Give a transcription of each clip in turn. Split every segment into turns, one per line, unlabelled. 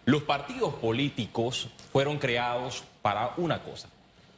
Los partidos políticos fueron creados para una cosa,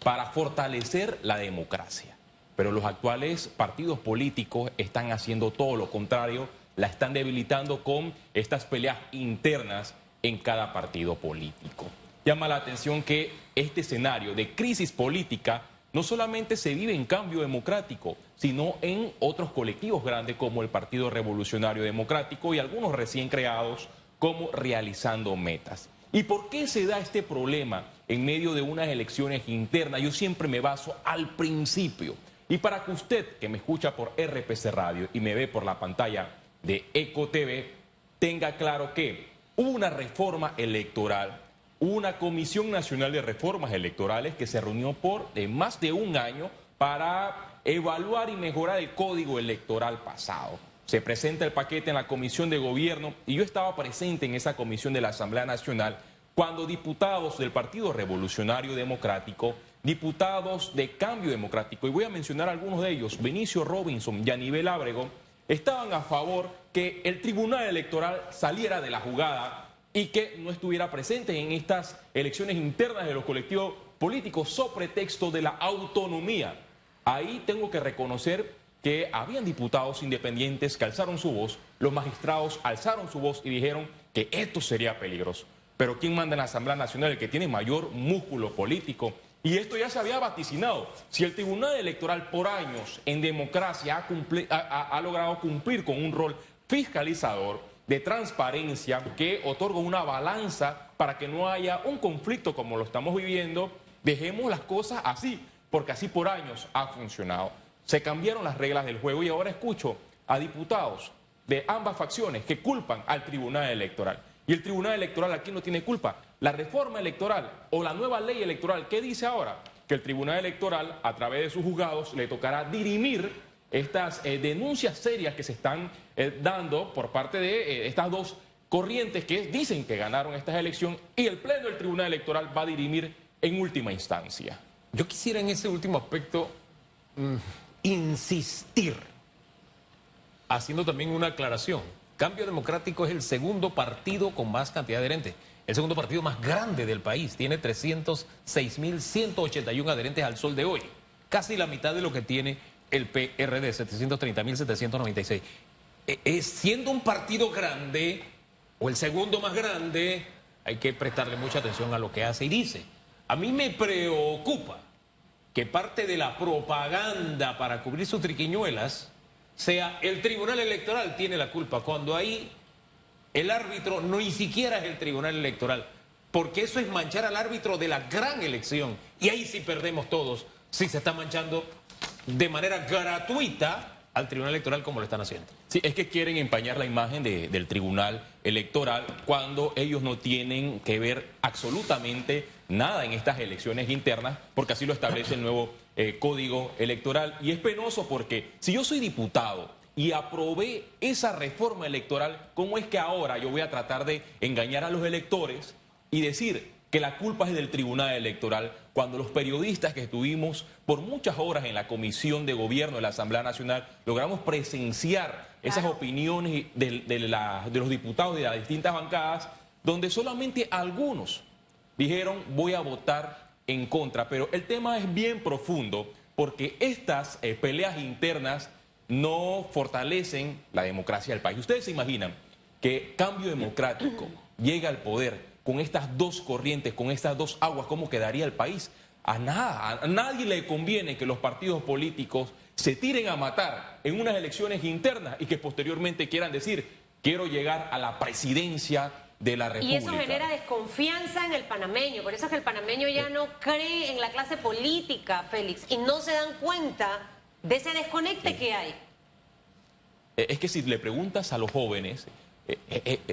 para fortalecer la democracia. Pero los actuales partidos políticos están haciendo todo lo contrario, la están debilitando con estas peleas internas en cada partido político. Llama la atención que este escenario de crisis política no solamente se vive en Cambio Democrático, sino en otros colectivos grandes como el Partido Revolucionario Democrático y algunos recién creados como Realizando Metas. ¿Y por qué se da este problema en medio de unas elecciones internas? Yo siempre me baso al principio. Y para que usted, que me escucha por RPC Radio y me ve por la pantalla de Eco TV, tenga claro que hubo una reforma electoral, una Comisión Nacional de Reformas Electorales que se reunió por más de un año para evaluar y mejorar el código electoral pasado. Se presenta el paquete en la Comisión de Gobierno y yo estaba presente en esa comisión de la Asamblea Nacional cuando diputados del Partido Revolucionario Democrático, diputados de Cambio Democrático, y voy a mencionar algunos de ellos, Benicio Robinson y Aníbal Ábrego, estaban a favor que el Tribunal Electoral saliera de la jugada y que no estuviera presente en estas elecciones internas de los colectivos políticos sobre pretexto de la autonomía. Ahí tengo que reconocer que habían diputados independientes que alzaron su voz, los magistrados alzaron su voz y dijeron que esto sería peligroso. Pero ¿quién manda en la Asamblea Nacional? El que tiene mayor músculo político. Y esto ya se había vaticinado. Si el Tribunal Electoral por años en democracia ha logrado cumplir con un rol fiscalizador de transparencia que otorga una balanza para que no haya un conflicto como lo estamos viviendo, dejemos las cosas así, porque así por años ha funcionado. Se cambiaron las reglas del juego y ahora escucho a diputados de ambas facciones que culpan al Tribunal Electoral. Y el Tribunal Electoral aquí no tiene culpa. La reforma electoral o la nueva ley electoral, ¿qué dice ahora? Que el Tribunal Electoral, a través de sus juzgados, le tocará dirimir estas denuncias serias que se están dando por parte de estas dos corrientes que dicen que ganaron esta elección y el Pleno del Tribunal Electoral va a dirimir en última instancia.
Yo quisiera en ese último aspecto insistir, haciendo también una aclaración. Cambio Democrático es el segundo partido con más cantidad de adherentes, el segundo partido más grande del país, tiene 306.181 adherentes al sol de hoy, casi la mitad de lo que tiene el PRD, 730.796. Siendo un partido grande, o el segundo más grande, hay que prestarle mucha atención a lo que hace y dice. A mí me preocupa que parte de la propaganda para cubrir sus triquiñuelas sea el Tribunal Electoral tiene la culpa, cuando ahí el árbitro no ni siquiera es el Tribunal Electoral, porque eso es manchar al árbitro de la gran elección, y ahí sí perdemos todos, si se está manchando de manera gratuita al Tribunal Electoral como lo están haciendo.
Sí, es que quieren empañar la imagen del Tribunal Electoral cuando ellos no tienen que ver absolutamente nada en estas elecciones internas, porque así lo establece el nuevo Código Electoral. Y es penoso porque si yo soy diputado y aprobé esa reforma electoral, ¿cómo es que ahora yo voy a tratar de engañar a los electores y decir que la culpa es del Tribunal Electoral, cuando los periodistas que estuvimos por muchas horas en la Comisión de Gobierno de la Asamblea Nacional logramos presenciar esas opiniones de los diputados de las distintas bancadas, donde solamente algunos dijeron voy a votar en contra? Pero el tema es bien profundo porque estas peleas internas no fortalecen la democracia del país. Ustedes se imaginan que Cambio Democrático llega al poder con estas dos corrientes, con estas dos aguas, ¿cómo quedaría el país? A nada, a nadie le conviene que los partidos políticos se tiren a matar en unas elecciones internas y que posteriormente quieran decir, quiero llegar a la presidencia de la República.
Y eso genera desconfianza en el panameño, por eso es que el panameño ya no cree en la clase política, Félix, y no se dan cuenta de ese desconecte que hay.
Es que si le preguntas a los jóvenes,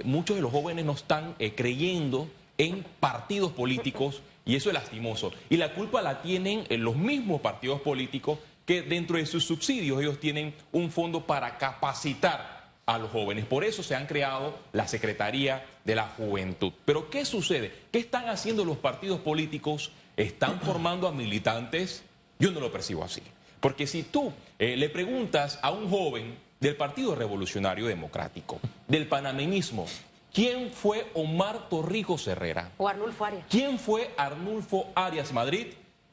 muchos de los jóvenes no están creyendo en partidos políticos y eso es lastimoso. Y la culpa la tienen los mismos partidos políticos que dentro de sus subsidios ellos tienen un fondo para capacitar a los jóvenes. Por eso se han creado la Secretaría de la Juventud. Pero ¿qué sucede? ¿Qué están haciendo los partidos políticos? ¿Están formando a militantes? Yo no lo percibo así. Porque si tú le preguntas a un joven del Partido Revolucionario Democrático, del panameñismo, ¿quién fue Omar Torrijos Herrera?
O Arnulfo Arias.
¿Quién fue Arnulfo Arias Madrid?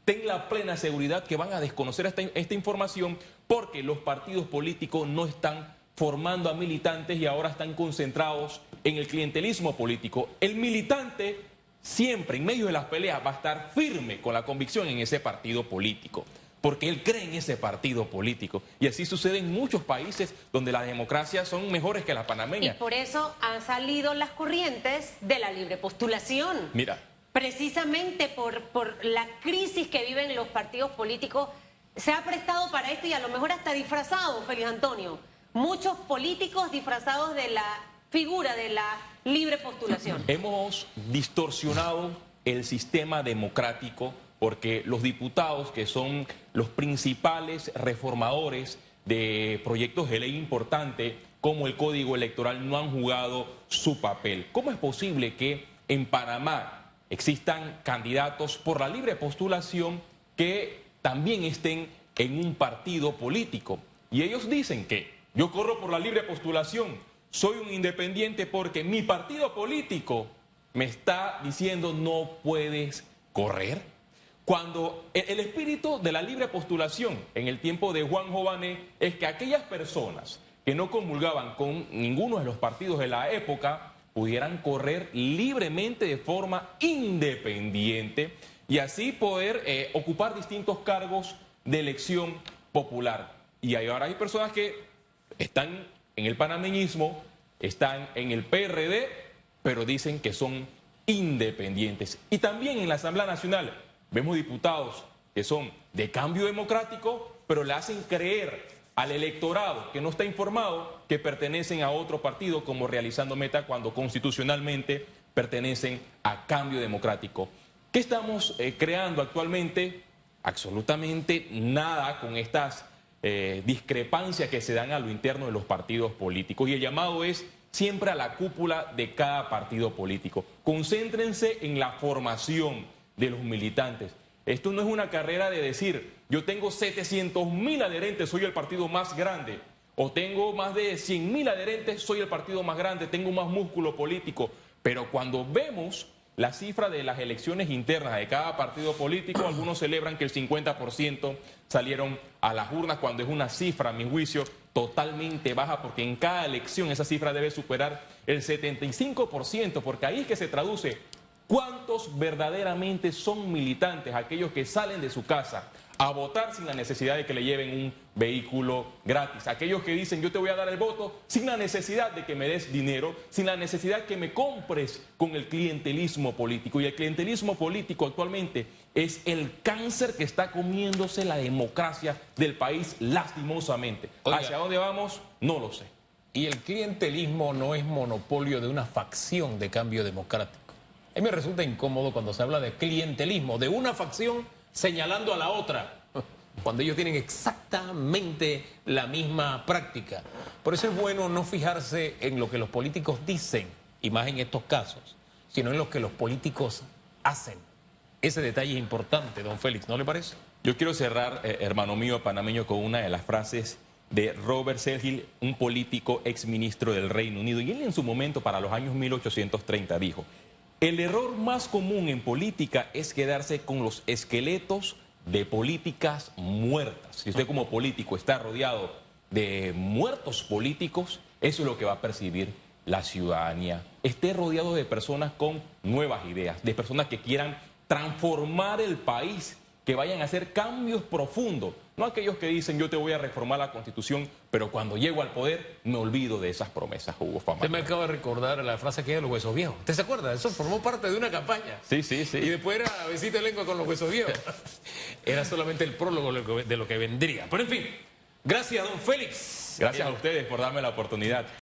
Ten la plena seguridad que van a desconocer esta información porque los partidos políticos no están formando a militantes y ahora están concentrados en el clientelismo político. El militante siempre, en medio de las peleas, va a estar firme con la convicción en ese partido político, porque él cree en ese partido político. Y así sucede en muchos países donde las democracias son mejores que las panameñas.
Y por eso han salido las corrientes de la libre postulación.
Mira.
Precisamente por la crisis que viven los partidos políticos, se ha prestado para esto y a lo mejor hasta disfrazado, Félix Antonio. Muchos políticos disfrazados de la figura de la libre postulación.
Hemos distorsionado el sistema democrático porque los diputados, que son los principales reformadores de proyectos de ley importantes como el Código Electoral, no han jugado su papel. ¿Cómo es posible que en Panamá existan candidatos por la libre postulación que también estén en un partido político? Y ellos dicen que yo corro por la libre postulación, soy un independiente porque mi partido político me está diciendo no puedes correr. Cuando el espíritu de la libre postulación en el tiempo de Juan Jované es que aquellas personas que no comulgaban con ninguno de los partidos de la época pudieran correr libremente de forma independiente y así poder ocupar distintos cargos de elección popular. Y ahora hay personas que están en el panameñismo, están en el PRD, pero dicen que son independientes. Y también en la Asamblea Nacional vemos diputados que son de Cambio Democrático, pero le hacen creer al electorado que no está informado que pertenecen a otro partido, como Realizando Meta, cuando constitucionalmente pertenecen a Cambio Democrático. ¿Qué estamos creando actualmente? Absolutamente nada con estas discrepancias que se dan a lo interno de los partidos políticos. Y el llamado es siempre a la cúpula de cada partido político. Concéntrense en la formación de los militantes. Esto no es una carrera de decir, yo tengo 700.000 adherentes, soy el partido más grande, o tengo más de 100.000 adherentes, soy el partido más grande, tengo más músculo político. Pero cuando vemos la cifra de las elecciones internas de cada partido político, algunos celebran que el 50% salieron a las urnas, cuando es una cifra, a mi juicio, totalmente baja, porque en cada elección esa cifra debe superar el 75%, porque ahí es que se traduce cuántos verdaderamente son militantes, aquellos que salen de su casa a votar sin la necesidad de que le lleven un vehículo gratis, aquellos que dicen yo te voy a dar el voto sin la necesidad de que me des dinero, sin la necesidad que me compres con el clientelismo político. Y el clientelismo político actualmente es el cáncer que está comiéndose la democracia del país lastimosamente.
Oiga,
¿hacia dónde vamos? No lo sé.
Y el clientelismo no es monopolio de una facción de Cambio Democrático. A mí me resulta incómodo cuando se habla de clientelismo, de una facción señalando a la otra, cuando ellos tienen exactamente la misma práctica. Por eso es bueno no fijarse en lo que los políticos dicen, y más en estos casos, sino en lo que los políticos hacen. Ese detalle es importante, don Félix, ¿no le parece?
Yo quiero cerrar, hermano mío panameño, con una de las frases de Robert Selgin, un político exministro del Reino Unido. Y él en su momento, para los años 1830, dijo: el error más común en política es quedarse con los esqueletos de políticas muertas. Si usted como político está rodeado de muertos políticos, eso es lo que va a percibir la ciudadanía. Esté rodeado de personas con nuevas ideas, de personas que quieran transformar el país, que vayan a hacer cambios profundos. No aquellos que dicen yo te voy a reformar la Constitución, pero cuando llego al poder me olvido de esas promesas, Hugo Fama.
Usted me acaba de recordar la frase que de los huesos viejos. ¿Usted se acuerda? Eso formó parte de una campaña.
Sí, sí, sí.
Y después era besito de lengua con los huesos viejos. Era solamente el prólogo de lo que vendría. Pero en fin, gracias, don Félix.
Gracias a ustedes por darme la oportunidad.